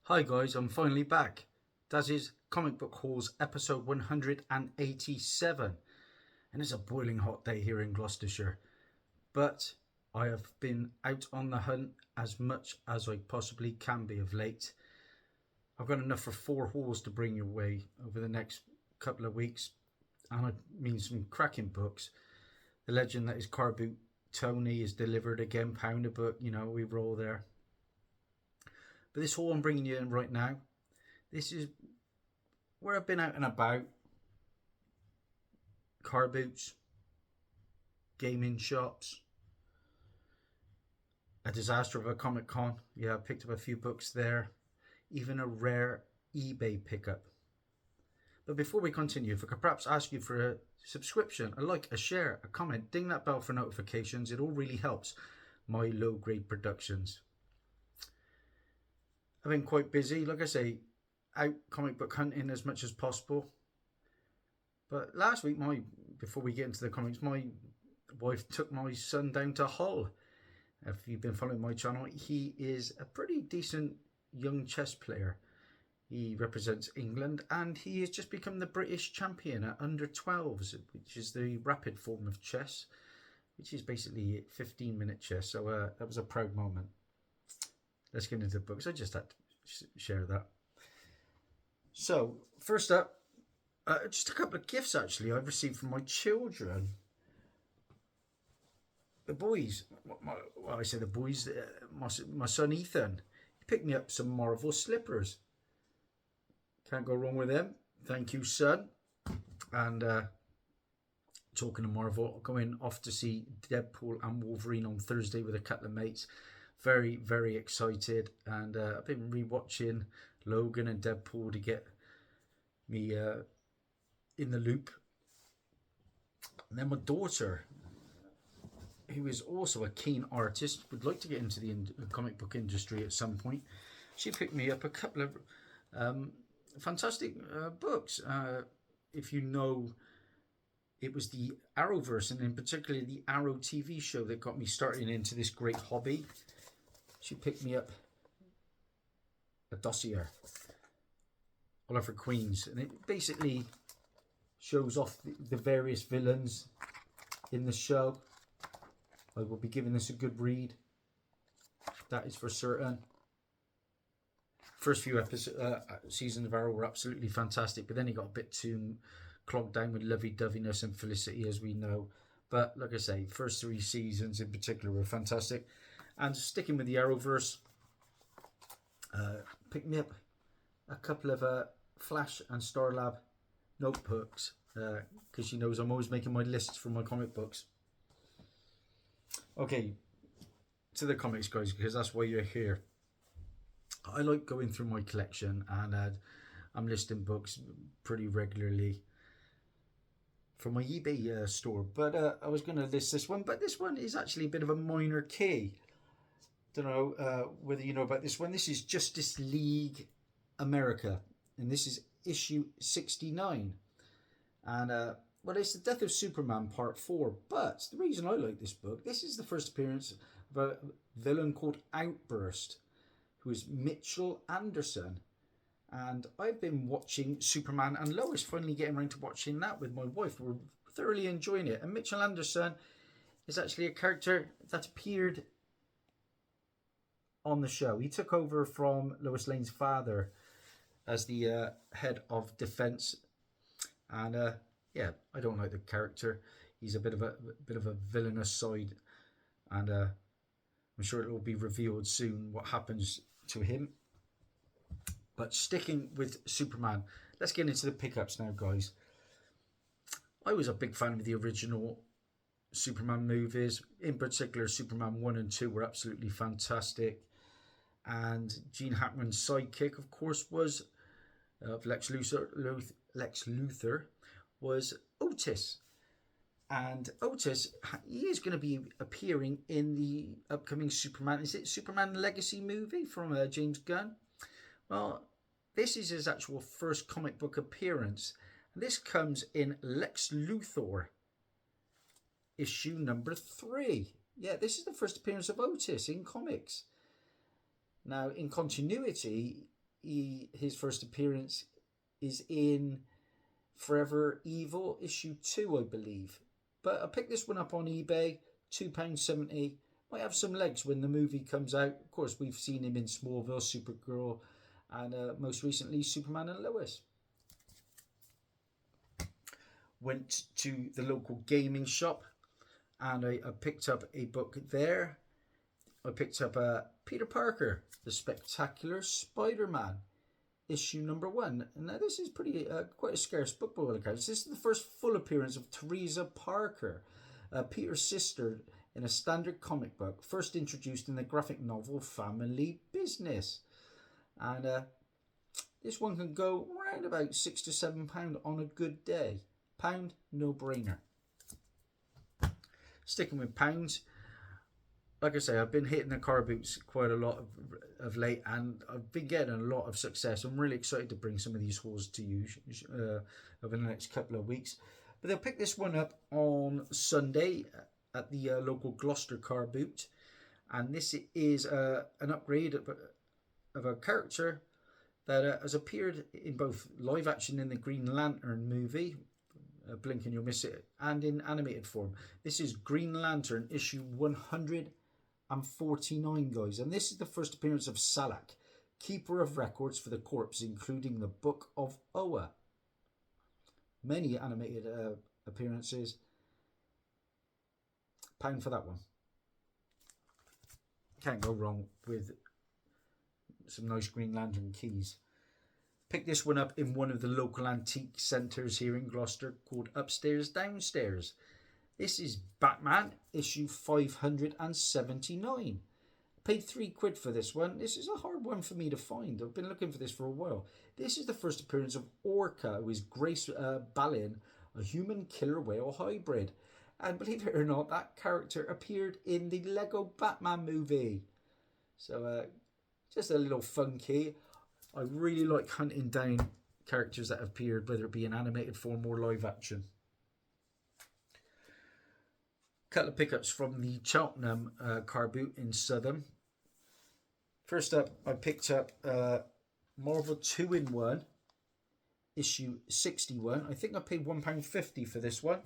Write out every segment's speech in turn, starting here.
Hi guys, I'm finally back. Dazzies Comic Book Haul's episode 187. And it's a boiling hot day here in Gloucestershire. But I have been out on the hunt as much as I possibly can be of late. I've got enough for 4 hauls to bring your way over the next couple of weeks. And I mean some cracking books. The legend that is Carboot Tony is delivered again, pound a book, we roll there. But this haul I'm bringing you in right now, this is where I've been out and about. Carboots, gaming shops, a disaster of a Comic Con. Yeah, I picked up a few books there. Even a rare eBay pickup. But before we continue, if I could perhaps ask you for a subscription, a like, a share, a comment, ding that bell for notifications. It all really helps my low-grade productions. I've been quite busy, like I say, out comic book hunting as much as possible. But last week, before we get into the comics, my wife took my son down to Hull. If you've been following my channel, he is a pretty decent young chess player. He represents England and he has just become the British champion at under 12s, which is the rapid form of chess, which is basically 15-minute chess. So that was a proud moment. Let's get into the books. I just had to share that. So, first up, just a couple of gifts actually I've received from my children. The boys, I say the boys, my son Ethan, he picked me up some Marvel slippers. Can't go wrong with them. Thank you, son. And talking of Marvel, going off to see Deadpool and Wolverine on Thursday with a couple of mates. Very, very excited. And I've been rewatching Logan and Deadpool to get me in the loop. And then my daughter, who is also a keen artist, would like to get into the comic book industry at some point. She picked me up a couple of fantastic books. If you know, it was the Arrowverse, and in particular the Arrow TV show that got me started into this great hobby. She picked me up a dossier, Oliver Queen's, and it basically shows off the various villains in the show. I will be giving this a good read. That is for certain. First few seasons of Arrow were absolutely fantastic, but then it got a bit too clogged down with lovey-doveyness and Felicity, as we know. But like I say, first 3 seasons in particular were fantastic. And sticking with the Arrowverse, picked me up a couple of Flash and Starlab notebooks, because she knows I'm always making my lists for my comic books. Okay, to the comics, guys, because that's why you're here. I like going through my collection, and I'm listing books pretty regularly for my eBay store. But I was going to list this one, but this one is actually a bit of a minor key. Don't know whether you know about this one. This is Justice League America, and this is issue 69. And well, it's the Death of Superman Part 4. But the reason I like this book, this is the first appearance of a villain called Outburst, who is Mitchell Anderson. And I've been watching Superman and Lois, finally getting around to watching that with my wife. We're thoroughly enjoying it. And Mitchell Anderson is actually a character that appeared on the show. He took over from Lois Lane's father as the head of defense. And yeah, I don't like the character. He's a bit of a villainous side. And I'm sure it will be revealed soon what happens to him. But sticking with Superman, let's get into the pickups now, guys. I was a big fan of the original Superman movies. In particular, Superman 1 and 2 were absolutely fantastic. And Gene Hackman's sidekick, of course, was Lex Luthor was Otis. And Otis, he is going to be appearing in the upcoming Superman. Is it Superman Legacy movie from James Gunn? Well, this is his actual first comic book appearance. And this comes in Lex Luthor, issue number 3. Yeah, this is the first appearance of Otis in comics. Now, in continuity, his first appearance is in Forever Evil issue 2, I believe. But I picked this one up on eBay, £2.70. Might have some legs when the movie comes out. Of course, we've seen him in Smallville, Supergirl, and most recently Superman and Lois. Went to the local gaming shop and I picked up a book there. I picked up Peter Parker, The Spectacular Spider-Man, issue number 1. And now this is pretty quite a scarce book by all accounts. This is the first full appearance of Teresa Parker, Peter's sister, in a standard comic book, first introduced in the graphic novel Family Business. And this one can go around about £6 to £7 on a good day. Pound, no brainer. Sticking with pounds, like I say, I've been hitting the Carboots quite a lot of late, and I've been getting a lot of success. I'm really excited to bring some of these hauls to you over the next couple of weeks. But they'll pick this one up on Sunday at the local Gloucester car boot, and this is an upgrade of a character that has appeared in both live action in the Green Lantern movie, blink and you'll miss it, and in animated form. This is Green Lantern issue 149, guys, and this is the first appearance of Salak, keeper of records for the corps, including the Book of Oa. Many animated appearances. Pound for that one. Can't go wrong with some nice Green Lantern keys. Picked this one up in one of the local antique centres here in Gloucester called Upstairs Downstairs. This is Batman issue 579. Paid £3 for this one. This is a hard one for me to find. I've been looking for this for a while. This is the first appearance of Orca, who is Grace Balin, a human killer whale hybrid. And believe it or not, that character appeared in the Lego Batman movie. So just a little funky. I really like hunting down characters that have appeared, whether it be in animated form or live action. Couple of pickups from the Cheltenham car boot in Southern. First up, I picked up Marvel 2-in-1, issue 61. I think I paid £1.50 for this one.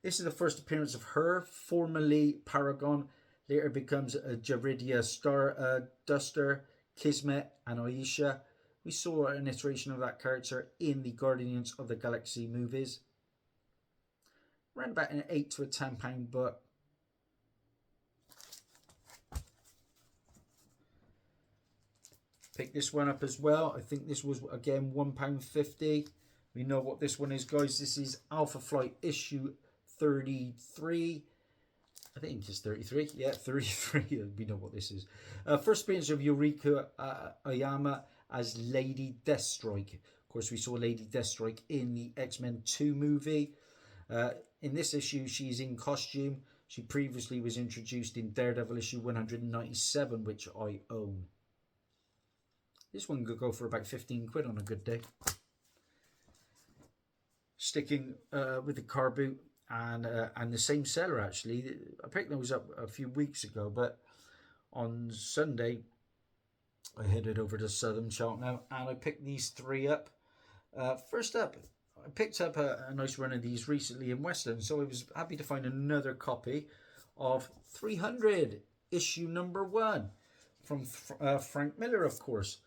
This is the first appearance of her, formerly Paragon, later becomes a Jaridia Star Duster, Kismet, and Aisha. We saw an iteration of that character in the Guardians of the Galaxy movies. Around about an £8 to £10 book. Pick this one up as well. I think this was, again, £1.50. We know what this one is, guys. This is Alpha Flight issue 33. I think it's 33. Yeah, 33. We know what this is. First appearance of Eureka Oyama as Lady Deathstrike. Of course, we saw Lady Deathstrike in the X-Men 2 movie. In this issue, she's in costume. She previously was introduced in Daredevil issue 197, which I own. This one could go for about £15 on a good day. Sticking with the car boot and the same seller, actually. I picked those up a few weeks ago, but on Sunday I headed over to Southern Cheltenham and I picked these three up. First up, I picked up a nice run of these recently in Western, so I was happy to find another copy of 300, issue number 1, from Frank Miller, of course.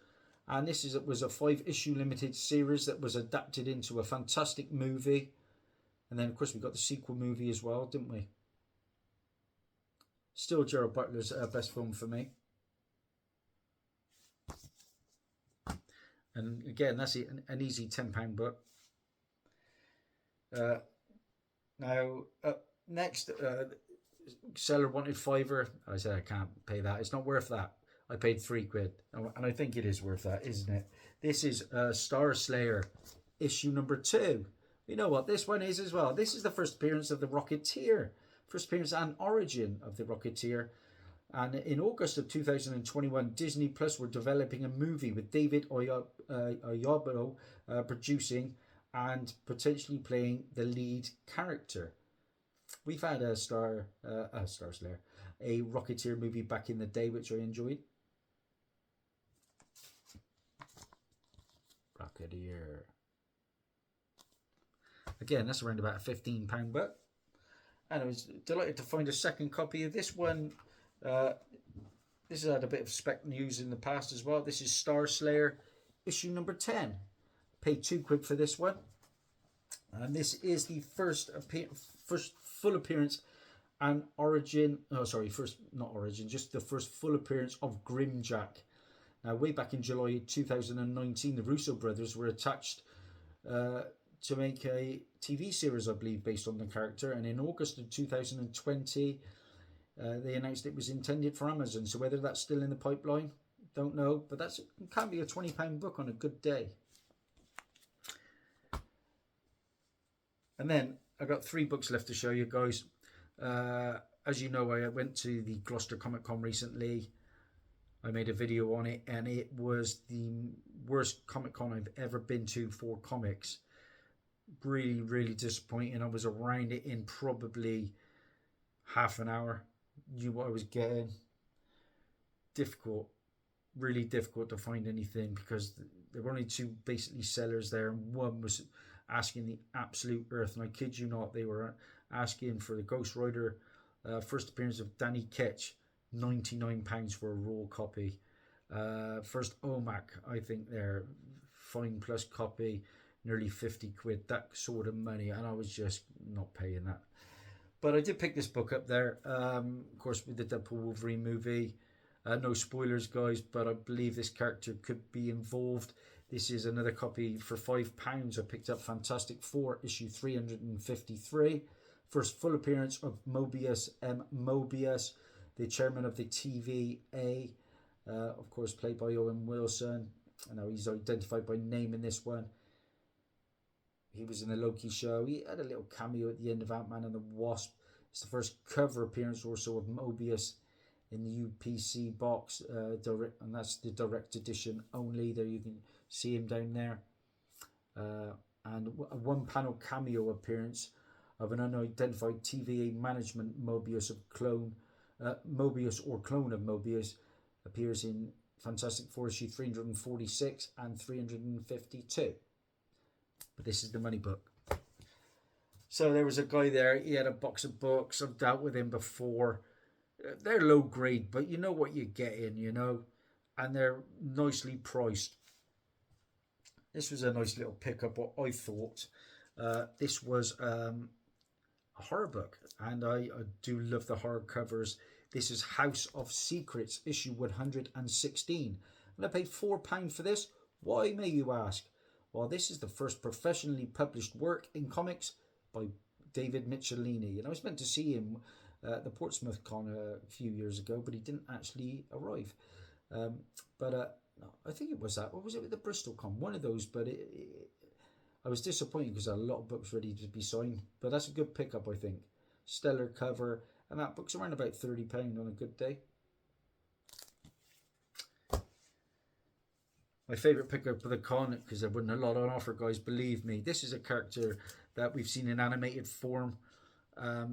And this was a 5-issue limited series that was adapted into a fantastic movie. And then, of course, we got the sequel movie as well, didn't we? Still Gerald Butler's best film for me. And again, that's an easy £10 book. Now, next, seller wanted £5. I said, I can't pay that. It's not worth that. I paid £3. And I think it is worth that, isn't it? This is Star Slayer, issue number 2. You know what this one is as well. This is the first appearance of the Rocketeer. First appearance and origin of the Rocketeer. And in August of 2021, Disney Plus were developing a movie with David Oyelowo producing and potentially playing the lead character. We've had a Star Slayer, a Rocketeer movie back in the day, which I enjoyed. look at here. Again, that's around about a £15 book. And I was delighted to find a second copy of this one. This has had a bit of spec news in the past as well. This is Star Slayer, issue number 10. Paid £2 for this one. And this is the first full appearance and origin. Oh, sorry, not origin, just the first full appearance of Grimjack. Now, way back in July 2019, the Russo brothers were attached to make a TV series, I believe, based on the character. And in August of 2020, they announced it was intended for Amazon. So whether that's still in the pipeline, don't know. But it can be a £20 book on a good day. And then I got 3 books left to show you guys. As you know, I went to the Gloucester Comic Con recently. I made a video on it, and it was the worst Comic Con I've ever been to for comics. Really, really disappointing. I was around it in probably half an hour. Knew what I was getting. Difficult, really difficult to find anything because there were only 2 basically sellers there, and one was asking the absolute earth. And I kid you not, they were asking for the Ghost Rider first appearance of Danny Ketch, £99 for a raw copy. First OMAC, I think they're fine plus copy, nearly 50 quid, that sort of money, and I was just not paying that. But I did pick this book up there, of course, with the Deadpool Wolverine movie. No spoilers, guys, but I believe this character could be involved. This is another copy for £5. I picked up Fantastic Four, issue 353. First full appearance of Mobius M. Mobius, the chairman of the TVA, of course, played by Owen Wilson. I know he's identified by name in this one. He was in the Loki show. He had a little cameo at the end of Ant-Man and the Wasp. It's the first cover appearance also of Mobius in the UPC box, and that's the direct edition only. There you can see him down there. And a one-panel cameo appearance of an unidentified TVA management Mobius Mobius or clone of Mobius appears in Fantastic Four issue 346 and 352. But this is the money book. So there was a guy there. He had a box of books. I've dealt with him before. They're low grade, but you know what you get in, you know. And they're nicely priced. This was a nice little pickup, what I thought. This was a horror book. And I do love the horror covers. This is House of Secrets, issue 116. And I paid £4 for this. Why, may you ask? Well, this is the first professionally published work in comics by David Michelini. And I was meant to see him at the Portsmouth Con a few years ago, but he didn't actually arrive. I think it was that. Or was it with the Bristol Con? One of those, but I was disappointed because I had a lot of books ready to be signed. But that's a good pickup, I think. Stellar cover. And that book's around about £30 on a good day. My favourite pickup of the con, because there wasn't a lot on offer, guys, believe me. This is a character that we've seen in animated form. I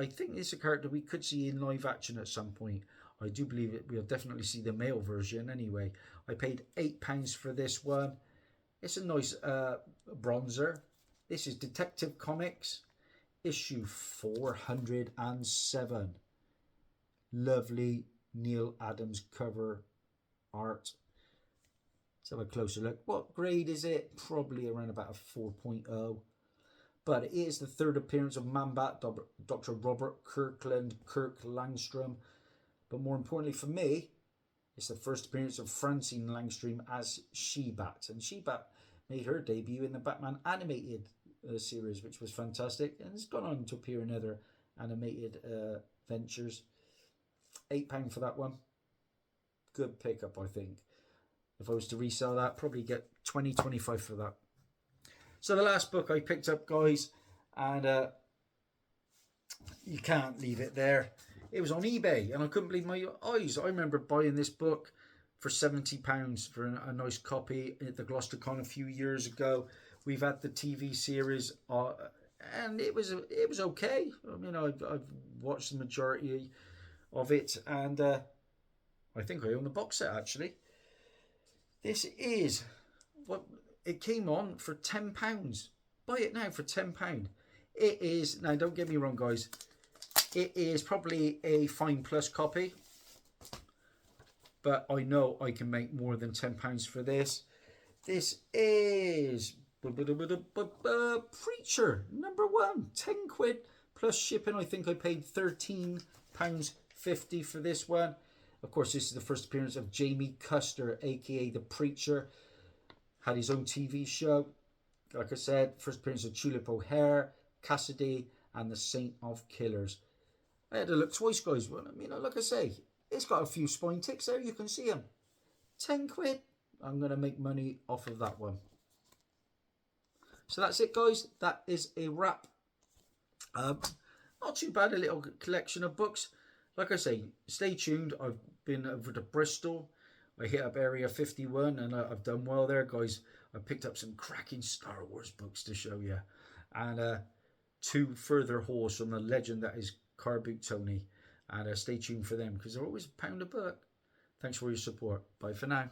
think it's a character we could see in live action at some point. I do believe it. We'll definitely see the male version anyway. I paid £8 for this one. It's a nice bronzer. This is Detective Comics, issue 407. Lovely Neil Adams cover art. Let's have a closer look. What grade is it? Probably around about a 4.0. But it is the third appearance of Man-Bat, Dr. Robert Kirkland, Kirk Langstrom. But more importantly for me, it's the first appearance of Francine Langstrom as She-Bat. And She-Bat made her debut in the Batman animated series, which was fantastic. And it's gone on to appear in other animated ventures. £8 for that one. Good pickup, I think. If I was to resell that, probably get 20, 25 for that. So the last book I picked up, guys, and you can't leave it there. It was on eBay, and I couldn't believe my eyes. I remember buying this book for £70 for a nice copy at the Gloucester Con a few years ago. We've had the TV series, and it was okay. I mean, I've watched the majority of it, and I think I own the box set, actually. This is what it came on for £10. Buy it now for £10. It is, now don't get me wrong guys, it is probably a Fine Plus copy, but I know I can make more than £10 for this. This is Preacher #1, 10 quid plus shipping. I think I paid £13.50 for this one. Of course, this is the first appearance of Jamie Custer, aka the Preacher. Had his own TV show. Like I said, first appearance of Tulip O'Hare, Cassidy, and the Saint of Killers. I had to look twice, guys. Well, I mean, like I say, it's got a few spine ticks there. You can see them. 10 quid. I'm going to make money off of that one. So that's it, guys. That is a wrap. Not too bad, a little collection of books. Like I say, stay tuned. I've been over to Bristol. I hit up Area 51 and I've done well there, guys. I picked up some cracking Star Wars books to show you. And 2 further hauls from the legend that is Carboot Tony. And stay tuned for them because they're always £1 a book. Thanks for your support. Bye for now.